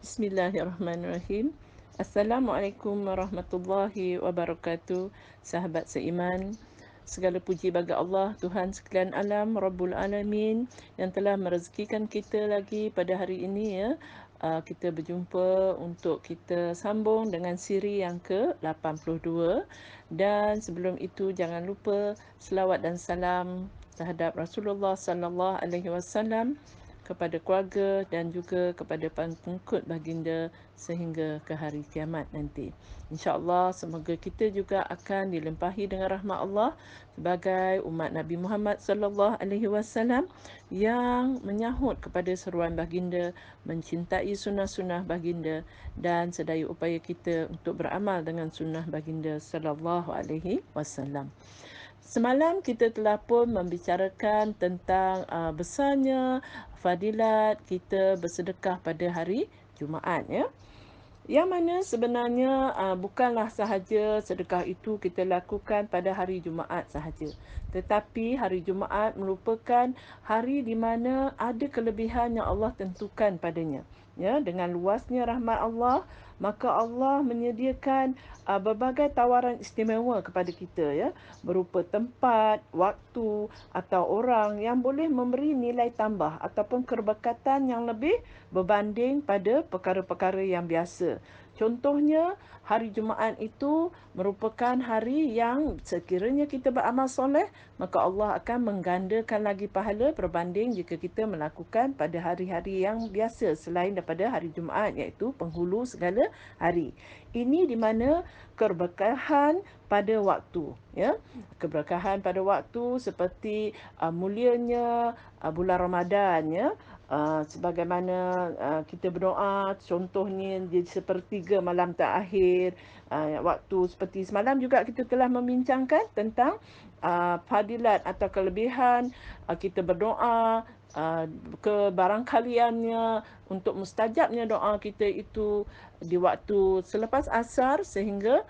Bismillahirrahmanirrahim. Assalamualaikum warahmatullahi wabarakatuh. Sahabat seiman, segala puji bagi Allah, Tuhan sekalian alam, Rabbul Alamin, yang telah merezekikan kita lagi pada hari ini ya. Kita berjumpa untuk kita sambung dengan siri yang ke-82. Dan sebelum itu jangan lupa selawat dan salam terhadap Rasulullah sallallahu alaihi wasallam, kepada keluarga dan juga kepada pengikut baginda sehingga ke hari kiamat nanti. InsyaAllah semoga kita juga akan dilimpahi dengan rahmat Allah sebagai umat Nabi Muhammad sallallahu alaihi wasallam yang menyahut kepada seruan baginda, mencintai sunnah-sunnah baginda dan sedaya upaya kita untuk beramal dengan sunnah baginda sallallahu alaihi wasallam. Semalam kita telah pun membicarakan tentang besarnya fadilat kita bersedekah pada hari Jumaat ya. Yang mana sebenarnya bukanlah sahaja sedekah itu kita lakukan pada hari Jumaat sahaja. Tetapi hari Jumaat merupakan hari di mana ada kelebihan yang Allah tentukan padanya. Ya, dengan luasnya rahmat Allah, maka Allah menyediakan berbagai tawaran istimewa kepada kita ya, berupa tempat, waktu atau orang yang boleh memberi nilai tambah ataupun keberkatan yang lebih berbanding pada perkara-perkara yang biasa. Contohnya, hari Jumaat itu merupakan hari yang sekiranya kita beramal soleh, maka Allah akan menggandakan lagi pahala berbanding jika kita melakukan pada hari-hari yang biasa selain daripada hari Jumaat, iaitu penghulu segala hari. Ini di mana keberkahan pada waktu ya, keberkahan pada waktu seperti mulianya bulan Ramadan ya. Sebagaimana kita berdoa, contohnya di sepertiga malam terakhir, waktu seperti semalam juga kita telah membincangkan tentang fadilat atau kelebihan kita berdoa, kebarangkaliannya untuk mustajabnya doa kita itu di waktu selepas asar sehingga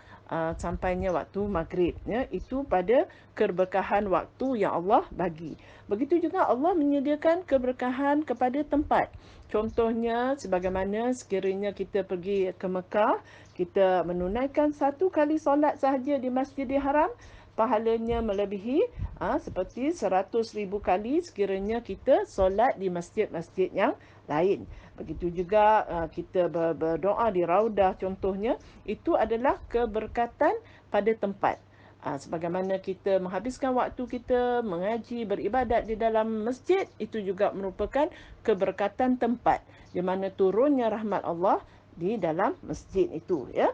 sampainya waktu maghrib ya. Itu pada keberkahan waktu yang Allah bagi. Begitu juga Allah menyediakan keberkahan kepada tempat. Contohnya sebagaimana sekiranya kita pergi ke Mekah, kita menunaikan satu kali solat sahaja di Masjidil Haram, pahalanya melebihi seperti 100,000 kali sekiranya kita solat di masjid-masjid yang lain. Begitu juga kita berdoa di Raudah contohnya, itu adalah keberkatan pada tempat. Sebagaimana kita menghabiskan waktu kita mengaji, beribadat di dalam masjid, itu juga merupakan keberkatan tempat di mana turunnya rahmat Allah di dalam masjid itu ya.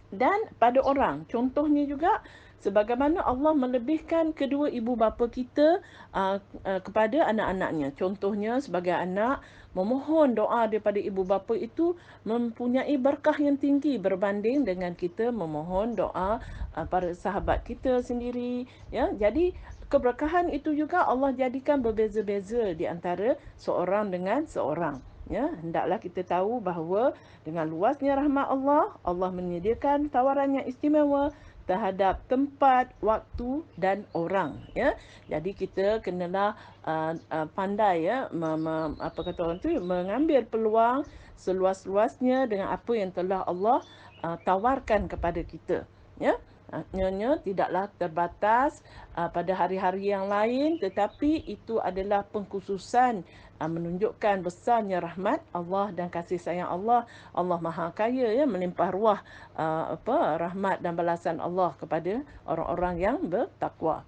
Dan pada orang, contohnya juga sebagaimana Allah melebihkan kedua ibu bapa kita kepada anak-anaknya. Contohnya sebagai anak memohon doa daripada ibu bapa itu mempunyai berkah yang tinggi berbanding dengan kita memohon doa para sahabat kita sendiri ya. Jadi keberkahan itu juga Allah jadikan berbeza-beza di antara seorang dengan seorang. Ya, hendaklah kita tahu bahawa dengan luasnya rahmat Allah, Allah menyediakan tawaran yang istimewa terhadap tempat, waktu dan orang ya. Jadi kita kenalah pandai ya, apa kata orang tu, mengambil peluang seluas-luasnya dengan apa yang telah Allah tawarkan kepada kita ya. Nyonya tidaklah terbatas pada hari-hari yang lain, tetapi itu adalah pengkhususan menunjukkan besarnya rahmat Allah dan kasih sayang Allah. Allah Maha Kaya ya, melimpah ruah rahmat dan balasan Allah kepada orang-orang yang bertakwa.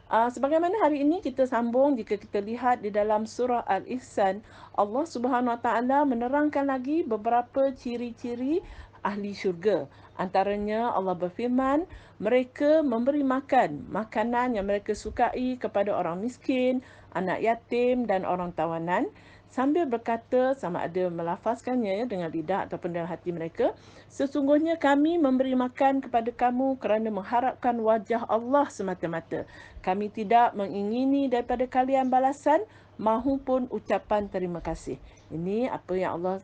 Sebagaimana hari ini kita sambung, jika kita lihat di dalam surah Al-Ihsan, Allah Subhanahu Wa Taala menerangkan lagi beberapa ciri-ciri ahli syurga. Antaranya Allah berfirman, mereka memberi makan makanan yang mereka sukai kepada orang miskin, anak yatim dan orang tawanan, sambil berkata, sama ada melafazkannya ya, dengan lidah ataupun dengan hati mereka, sesungguhnya kami memberi makan kepada kamu kerana mengharapkan wajah Allah semata-mata. Kami tidak mengingini daripada kalian balasan mahupun ucapan terima kasih. Ini apa yang Allah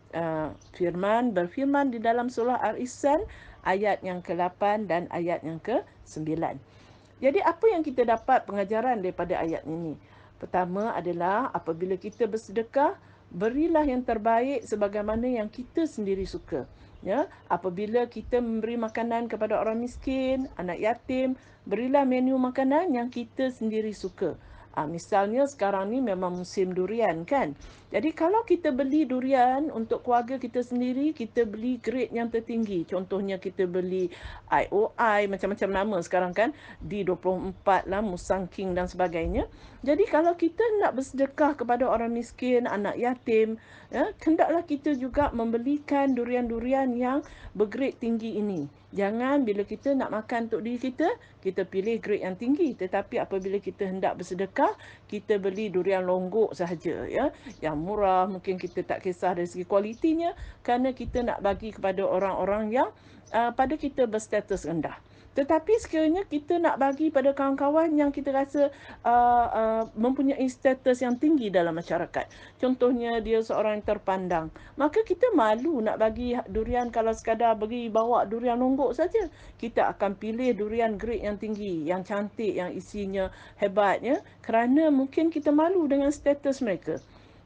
berfirman di dalam surah Al-Ihsan ayat yang ke-8 dan ayat yang ke-9. Jadi apa yang kita dapat pengajaran daripada ayat ini? Pertama adalah apabila kita bersedekah, berilah yang terbaik sebagaimana yang kita sendiri suka. Ya, apabila kita memberi makanan kepada orang miskin, anak yatim, berilah menu makanan yang kita sendiri suka. Misalnya sekarang ni memang musim durian kan. Jadi kalau kita beli durian untuk keluarga kita sendiri, kita beli grade yang tertinggi. Contohnya kita beli IOI, macam-macam nama sekarang kan. D24 lah, Musang King dan sebagainya. Jadi kalau kita nak bersedekah kepada orang miskin, anak yatim, ya, hendaklah kita juga membelikan durian-durian yang bergrade tinggi ini. Jangan bila kita nak makan untuk diri kita, kita pilih grade yang tinggi. Tetapi apabila kita hendak bersedekah, kita beli durian longgok sahaja, ya. Yang murah, mungkin kita tak kisah dari segi kualitinya, kerana kita nak bagi kepada orang-orang yang pada kita berstatus rendah. Tetapi sekiranya kita nak bagi pada kawan-kawan yang kita rasa mempunyai status yang tinggi dalam masyarakat. Contohnya dia seorang yang terpandang. Maka kita malu nak bagi durian kalau sekadar bagi bawa durian longgok saja. Kita akan pilih durian grade yang tinggi, yang cantik, yang isinya hebat, ya. Kerana mungkin kita malu dengan status mereka.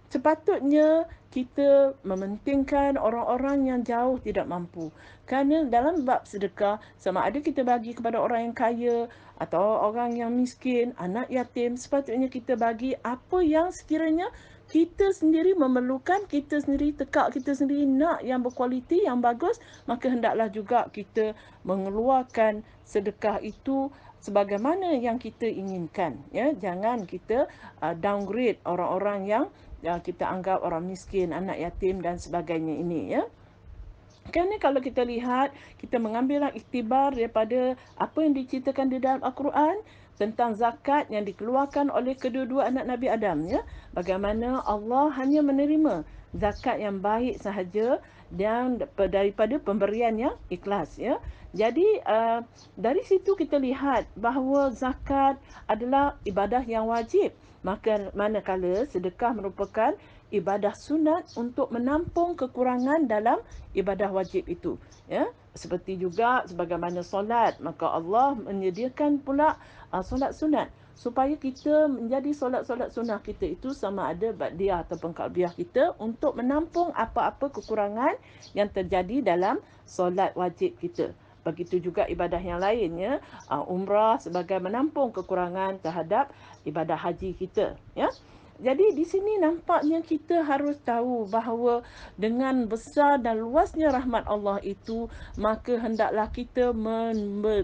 Sepatutnya kita mementingkan orang-orang yang jauh tidak mampu. Kerana dalam bab sedekah, sama ada kita bagi kepada orang yang kaya atau orang yang miskin, anak yatim, sepatutnya kita bagi apa yang sekiranya kita sendiri memerlukan, kita sendiri tekak, kita sendiri nak yang berkualiti, yang bagus, maka hendaklah juga kita mengeluarkan sedekah itu sebagaimana yang kita inginkan. Ya, jangan kita downgrade orang-orang yang kita anggap orang miskin, anak yatim dan sebagainya ini, ya. Kerana kalau kita lihat, kita mengambil iktibar daripada apa yang diceritakan di dalam Al-Quran tentang zakat yang dikeluarkan oleh kedua-dua anak Nabi Adam, ya. Bagaimana Allah hanya menerima zakat yang baik sahaja dan daripada pemberian yang ikhlas, ya. Jadi dari situ kita lihat bahawa zakat adalah ibadah yang wajib. Maka manakala sedekah merupakan ibadah sunat untuk menampung kekurangan dalam ibadah wajib itu, ya. Seperti juga sebagaimana solat, maka Allah menyediakan pula solat sunat supaya kita menjadi solat-solat sunnah kita itu sama ada ba'diyah ataupun qalbiyah kita untuk menampung apa-apa kekurangan yang terjadi dalam solat wajib kita. Begitu juga ibadah yang lainnya, umrah sebagai menampung kekurangan terhadap ibadah haji kita, ya. Jadi di sini nampaknya kita harus tahu bahawa dengan besar dan luasnya rahmat Allah itu, maka hendaklah kita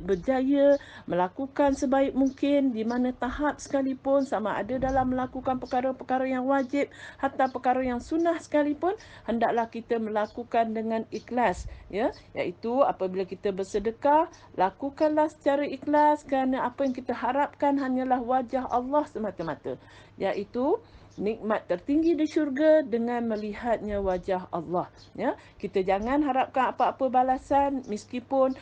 berjaya melakukan sebaik mungkin di mana tahap sekalipun, sama ada dalam melakukan perkara-perkara yang wajib hatta perkara yang sunnah sekalipun, hendaklah kita melakukan dengan ikhlas, ya. Iaitu apabila kita bersedekah, lakukanlah secara ikhlas kerana apa yang kita harapkan hanyalah wajah Allah semata-mata, iaitu nikmat tertinggi di syurga dengan melihatnya wajah Allah, ya. Kita jangan harapkan apa-apa balasan meskipun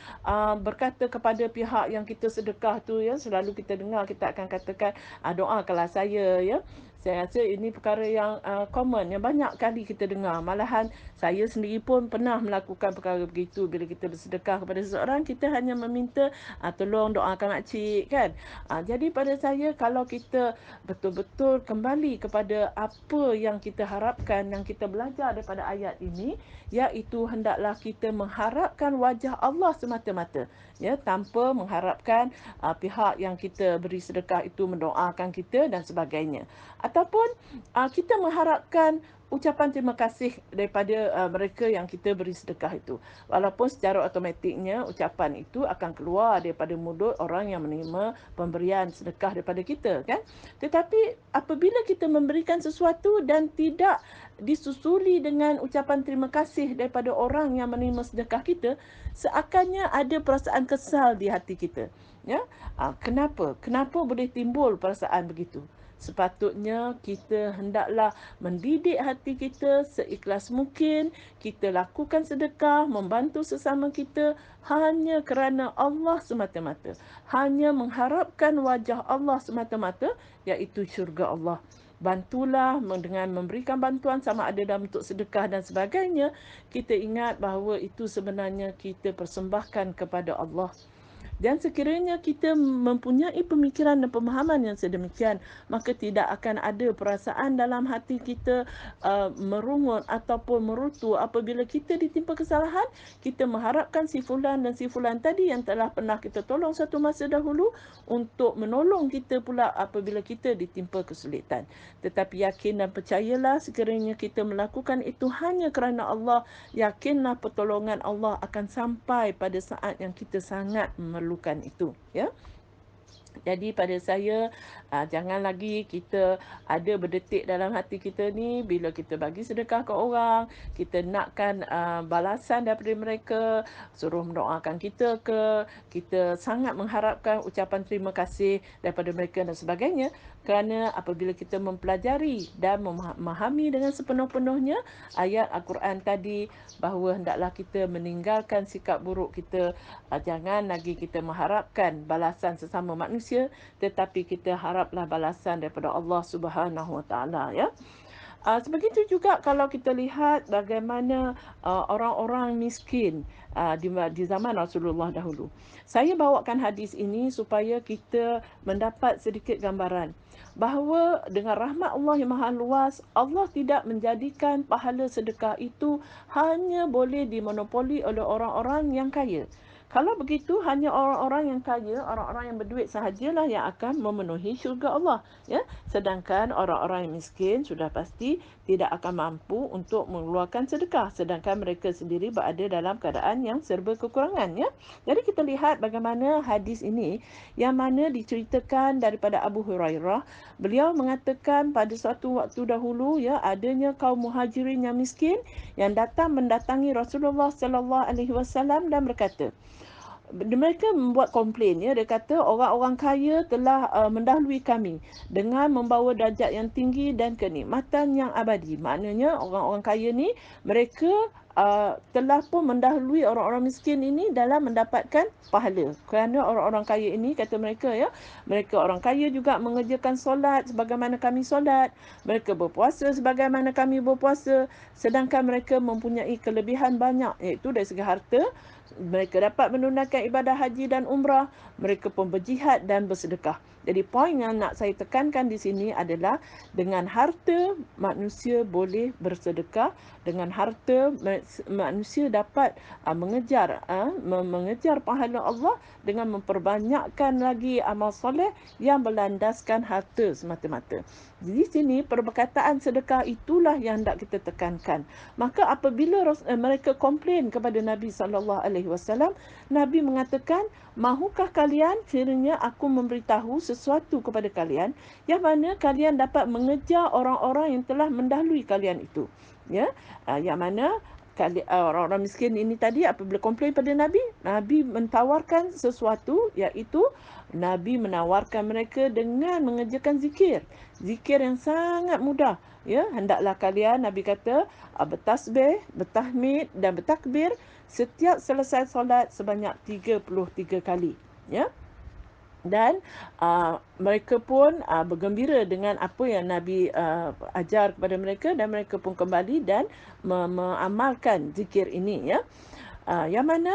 berkata kepada pihak yang kita sedekah tu, ya, selalu kita dengar kita akan katakan doakanlah saya, ya. Saya rasa ini perkara yang common, yang banyak kali kita dengar. Malahan saya sendiri pun pernah melakukan perkara begitu. Bila kita bersedekah kepada seseorang, kita hanya meminta tolong doakan makcik, kan. Jadi pada saya, kalau kita betul-betul kembali kepada apa yang kita harapkan, yang kita belajar daripada ayat ini, iaitu hendaklah kita mengharapkan wajah Allah semata-mata, ya, tanpa mengharapkan pihak yang kita beri sedekah itu mendoakan kita dan sebagainya. Ataupun kita mengharapkan ucapan terima kasih daripada mereka yang kita beri sedekah itu. Walaupun secara automatiknya ucapan itu akan keluar daripada mulut orang yang menerima pemberian sedekah daripada kita, kan. Tetapi apabila kita memberikan sesuatu dan tidak disusuli dengan ucapan terima kasih daripada orang yang menerima sedekah kita, seakannya ada perasaan kesal di hati kita, ya. Kenapa? Kenapa boleh timbul perasaan begitu? Sepatutnya kita hendaklah mendidik hati kita seikhlas mungkin. Kita lakukan sedekah, membantu sesama kita hanya kerana Allah semata-mata. Hanya mengharapkan wajah Allah semata-mata, iaitu syurga Allah. Bantulah dengan memberikan bantuan sama ada dalam bentuk sedekah dan sebagainya. Kita ingat bahawa itu sebenarnya kita persembahkan kepada Allah. Dan sekiranya kita mempunyai pemikiran dan pemahaman yang sedemikian, maka tidak akan ada perasaan dalam hati kita merungut ataupun merutu apabila kita ditimpa kesalahan. Kita mengharapkan si fulan dan si fulan tadi yang telah pernah kita tolong satu masa dahulu untuk menolong kita pula apabila kita ditimpa kesulitan. Tetapi yakin dan percayalah, sekiranya kita melakukan itu hanya kerana Allah, yakinlah pertolongan Allah akan sampai pada saat yang kita sangat memerlukan itu, ya. Jadi pada saya, jangan lagi kita ada berdetik dalam hati kita ni bila kita bagi sedekah ke orang, kita nakkan balasan daripada mereka, suruh mendoakan kita ke, kita sangat mengharapkan ucapan terima kasih daripada mereka dan sebagainya. Kerana apabila kita mempelajari dan memahami dengan sepenuh-penuhnya ayat Al-Quran tadi, bahawa hendaklah kita meninggalkan sikap buruk kita, jangan lagi kita mengharapkan balasan sesama manusia, tetapi kita haraplah balasan daripada Allah Subhanahu Wa Taala, ya. Sebegitu juga kalau kita lihat bagaimana orang-orang miskin di zaman Rasulullah dahulu. Saya bawakan hadis ini supaya kita mendapat sedikit gambaran bahawa dengan rahmat Allah yang maha luas, Allah tidak menjadikan pahala sedekah itu hanya boleh dimonopoli oleh orang-orang yang kaya. Kalau begitu, hanya orang-orang yang kaya, orang-orang yang berduit sahajalah yang akan memenuhi syurga Allah, ya. Sedangkan orang-orang yang miskin sudah pasti tidak akan mampu untuk mengeluarkan sedekah, sedangkan mereka sendiri berada dalam keadaan yang serba kekurangan, ya. Jadi kita lihat bagaimana hadis ini yang mana diceritakan daripada Abu Hurairah. Beliau mengatakan pada suatu waktu dahulu, ya, adanya kaum muhajirin yang miskin yang datang mendatangi Rasulullah sallallahu alaihi wasallam dan berkata, mereka membuat komplain, ya. Dia kata orang-orang kaya telah mendahului kami dengan membawa darjat yang tinggi dan kenikmatan yang abadi. Maknanya orang-orang kaya ni mereka telah pun mendahului orang-orang miskin ini dalam mendapatkan pahala. Kerana orang-orang kaya ini, kata mereka, ya, mereka orang kaya juga mengerjakan solat sebagaimana kami solat, mereka berpuasa sebagaimana kami berpuasa, sedangkan mereka mempunyai kelebihan banyak, iaitu dari segi harta. Mereka dapat menunaikan ibadah haji dan umrah, mereka pun berjihad dan bersedekah. Jadi poin yang nak saya tekankan di sini adalah dengan harta manusia boleh bersedekah, dengan harta manusia dapat mengejar pahala Allah dengan memperbanyakkan lagi amal soleh yang berlandaskan harta semata-mata. Di sini perkataan sedekah itulah yang hendak kita tekankan. Maka apabila mereka komplain kepada Nabi SAW, Nabi mengatakan, mahukah kalian kiranya aku memberitahu sesuatu kepada kalian yang mana kalian dapat mengejar orang-orang yang telah mendahului kalian itu, ya. Yang mana orang-orang miskin ini tadi apabila komplain pada Nabi, Nabi mentawarkan sesuatu, iaitu Nabi menawarkan mereka dengan mengerjakan zikir. Zikir yang sangat mudah, ya. Hendaklah kalian, Nabi kata, bertasbih, bertahmid dan bertakbir setiap selesai solat sebanyak 33 kali, ya. Dan mereka pun bergembira dengan apa yang Nabi ajar kepada mereka, dan mereka pun kembali dan mengamalkan zikir ini, ya. Yang mana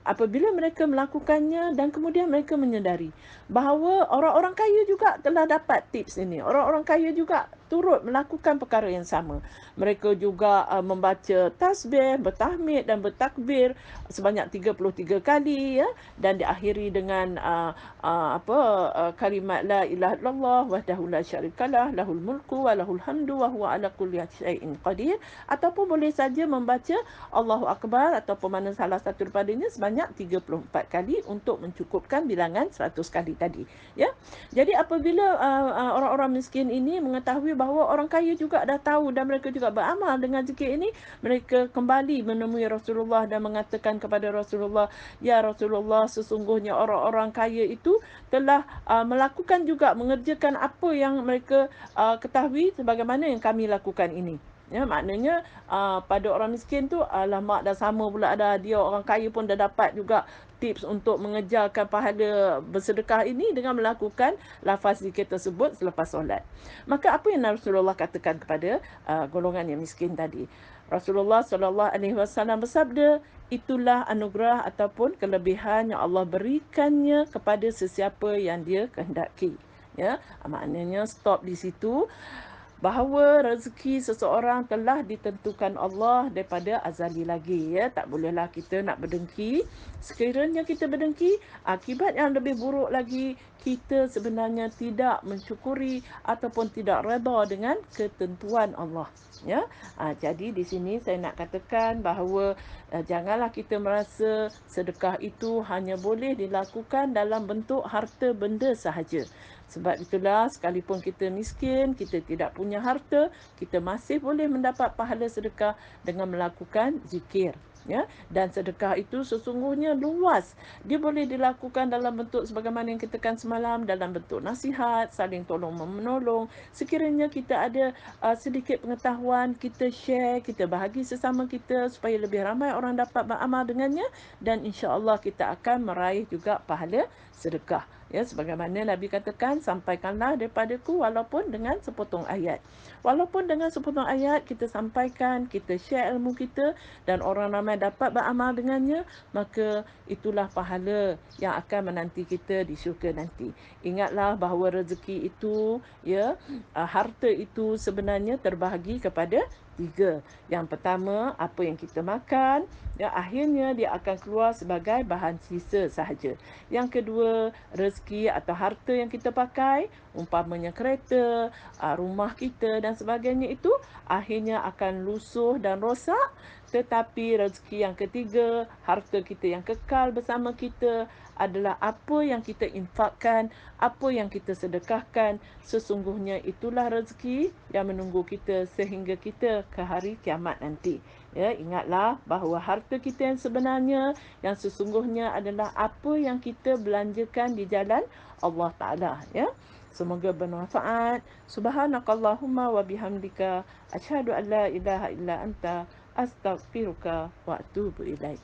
apabila mereka melakukannya dan kemudian mereka menyedari bahawa orang-orang kaya juga telah dapat tips ini. Orang-orang kaya juga turut melakukan perkara yang sama. Mereka juga membaca tasbih, bertahmid dan bertakbir sebanyak 33 kali, ya, dan diakhiri dengan kalimat la ilaha illallah wahdahu la syarikalah lahul mulku wa lahul hamdu wa huwa ala kulli syai'in qadir, ataupun boleh saja membaca Allahu akbar ataupun mana salah satu daripadanya sebanyak 34 kali untuk mencukupkan bilangan 100 kali tadi, ya. Jadi apabila orang-orang miskin ini mengetahui bahawa orang kaya juga dah tahu dan mereka juga beramal dengan zikir ini, mereka kembali menemui Rasulullah dan mengatakan kepada Rasulullah, ya Rasulullah, sesungguhnya orang-orang kaya itu telah melakukan juga, mengerjakan apa yang mereka ketahui sebagaimana yang kami lakukan ini. Ya, maknanya pada orang miskin tu, alamak, dah sama pula dah, dia orang kaya pun dah dapat juga tips untuk mengejarkan pahala bersedekah ini dengan melakukan lafaz zikir tersebut selepas solat. Maka apa yang Rasulullah katakan kepada golongan yang miskin tadi? Rasulullah SAW bersabda, itulah anugerah ataupun kelebihan yang Allah berikannya kepada sesiapa yang dia kehendaki. Ya, maknanya stop di situ, bahawa rezeki seseorang telah ditentukan Allah daripada azali lagi, ya. Tak bolehlah kita nak berdengki. Sekiranya kita berdengki, akibat yang lebih buruk lagi, kita sebenarnya tidak mensyukuri ataupun tidak redha dengan ketentuan Allah, ya. Jadi di sini saya nak katakan bahawa janganlah kita merasa sedekah itu hanya boleh dilakukan dalam bentuk harta benda sahaja. Sebab itulah sekalipun kita miskin, kita tidak punya harta, kita masih boleh mendapat pahala sedekah dengan melakukan zikir. Ya, dan sedekah itu sesungguhnya luas. Dia boleh dilakukan dalam bentuk sebagaimana yang kita katakan semalam, dalam bentuk nasihat, saling tolong menolong. Sekiranya kita ada sedikit pengetahuan, kita share, kita bahagi sesama kita supaya lebih ramai orang dapat beramal dengannya, dan insya-Allah kita akan meraih juga pahala sedekah. Ya, sebagaimana Nabi katakan, sampaikanlah daripadaku walaupun dengan sepotong ayat. Walaupun dengan sepotong ayat kita sampaikan, kita share ilmu kita dan orang ramai dapat beramal dengannya, maka itulah pahala yang akan menanti kita di syurga nanti. Ingatlah bahawa rezeki itu, ya, harta itu sebenarnya terbahagi kepada tiga. Yang pertama, apa yang kita makan, ya, akhirnya dia akan keluar sebagai bahan sisa sahaja. Yang kedua, rezeki atau harta yang kita pakai, umpamanya kereta, rumah kita dan sebagainya itu, akhirnya akan lusuh dan rosak. Tetapi rezeki yang ketiga, harta kita yang kekal bersama kita, adalah apa yang kita infakkan, apa yang kita sedekahkan. Sesungguhnya itulah rezeki yang menunggu kita sehingga kita ke hari kiamat nanti. Ya, ingatlah bahawa harta kita yang sebenarnya, yang sesungguhnya adalah apa yang kita belanjakan di jalan Allah Ta'ala. Ya. Semoga bermanfaat. Subhanakallahumma wa bihamdika. Asyhadu an la ilaha illa anta. Astaghfiruka wa atubu ilaik.